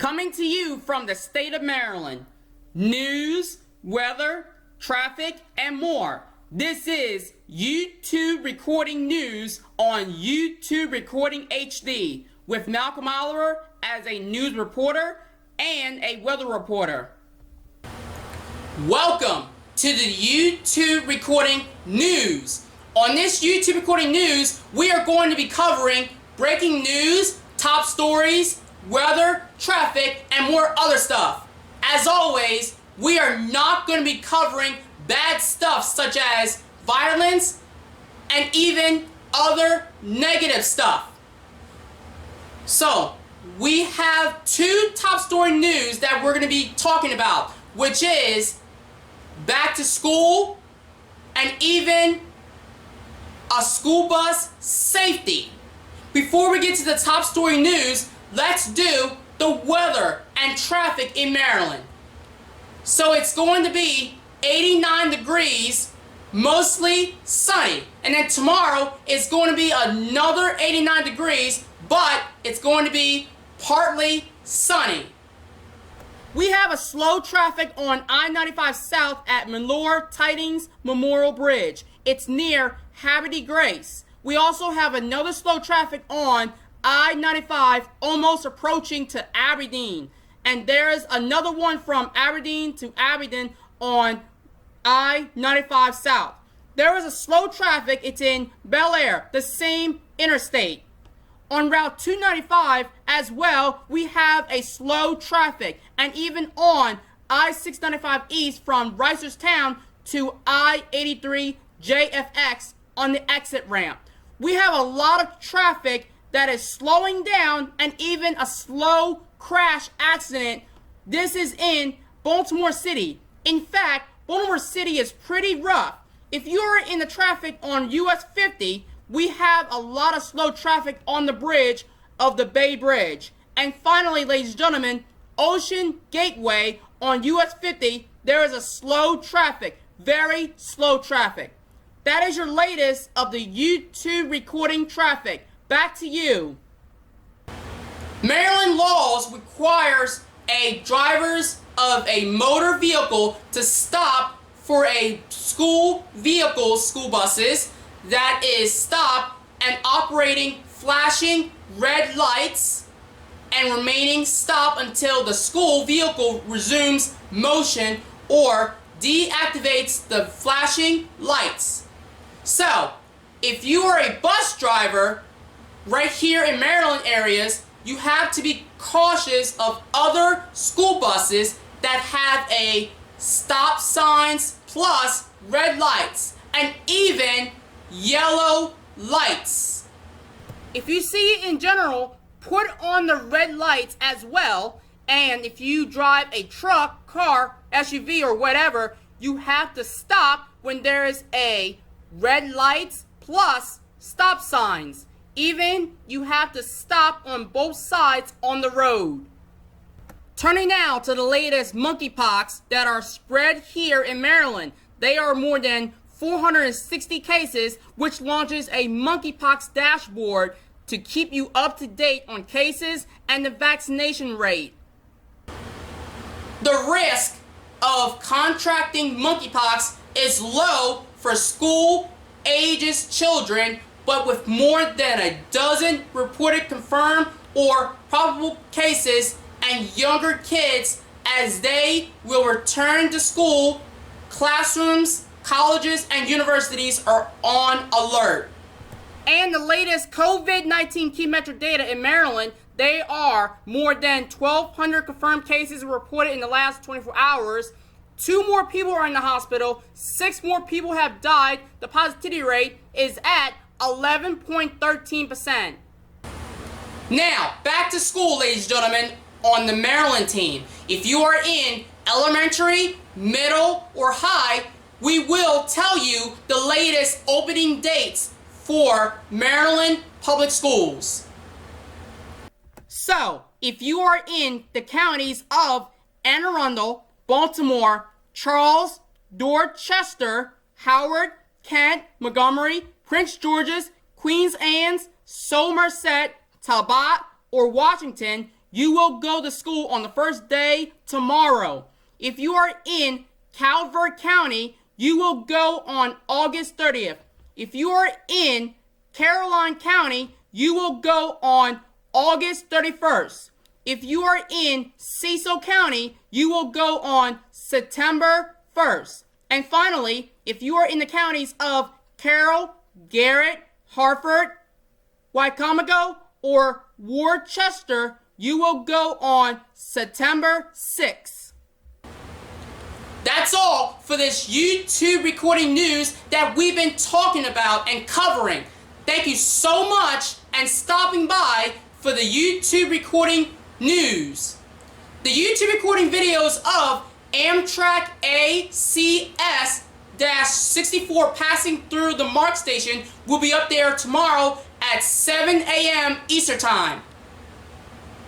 Coming to you from the state of Maryland, news, weather, traffic, and more. This is YouTube Recording News on YouTube Recording HD with Malcolm Oliver as a news reporter and a weather reporter. Welcome to the YouTube Recording News. On this YouTube Recording News, we are going to be covering breaking news, top stories, weather, traffic, and more other stuff. As always, we are not going to be covering bad stuff such as violence and even other negative stuff. So, we have two top story news that we're going to be talking about, which is back to school and even a school bus safety. Before we get to the top story news, let's do the weather and traffic in Maryland. So it's going to be 89 degrees, mostly sunny. And then tomorrow it's going to be another 89 degrees, but it's going to be partly sunny. We have a slow traffic on I-95 South at Millard-Tydings Memorial Bridge. It's near Havre de Grace. We also have another slow traffic on I-95 almost approaching to Aberdeen. And there is another one from Aberdeen to Aberdeen on I-95 South. There is a slow traffic. It's in Bel Air, the same interstate. On Route 295 as well, we have a slow traffic. And even on I-695 East from Reisterstown to I-83 JFX on the exit ramp. We have a lot of traffic that is slowing down and even a slow crash accident. This is in Baltimore City. In fact, Baltimore City is pretty rough. If you're in the traffic on US 50, we have a lot of slow traffic on the bridge of the Bay Bridge. And finally, ladies and gentlemen, Ocean Gateway on US 50, there is a slow traffic, very slow traffic. That is your latest of the YouTube recording traffic. Back to you. Maryland laws requires a drivers of a motor vehicle to stop for a school buses, that is stopped and operating flashing red lights and remaining stopped until the school vehicle resumes motion or deactivates the flashing lights. So, if you are a bus driver right here in Maryland areas, you have to be cautious of other school buses that have a stop signs plus red lights and even yellow lights. If you see it in general, put on the red lights as well. And if you drive a truck, car, SUV or whatever, you have to stop when there is a red lights plus stop signs. Even you have to stop on both sides on the road. Turning now to the latest monkeypox that are spread here in Maryland. They are more than 460 cases, which launches a monkeypox dashboard to keep you up to date on cases and the vaccination rate. The risk of contracting monkeypox is low for school-ages children, but with more than a dozen reported confirmed or probable cases and younger kids as they will return to school, classrooms, colleges, and universities are on alert. And the latest COVID-19 key metric data in Maryland, they are more than 1,200 confirmed cases reported in the last 24 hours. 2 more people are in the hospital. 6 more people have died. The positivity rate is at 11.13%. Now, back to school, ladies and gentlemen, on the Maryland team. If you are in elementary, middle, or high, we will tell you the latest opening dates for Maryland public schools. So, if you are in the counties of Anne Arundel, Baltimore, Charles, Dorchester, Howard, Kent, Montgomery, Prince George's, Queens Anne's, Somerset, Talbot, or Washington, you will go to school on the first day tomorrow. If you are in Calvert County, you will go on August 30th. If you are in Caroline County, you will go on August 31st. If you are in Cecil County, you will go on September 1st. And finally, if you are in the counties of Carroll, Garrett, Hartford, Wycomico, or Worcester, you will go on September 6th. That's all for this YouTube recording news that we've been talking about and covering. Thank you so much and stopping by for the YouTube recording news. The YouTube recording videos of Amtrak ACS-64 passing through the MARC station will be up there tomorrow at 7 a.m. Eastern Time.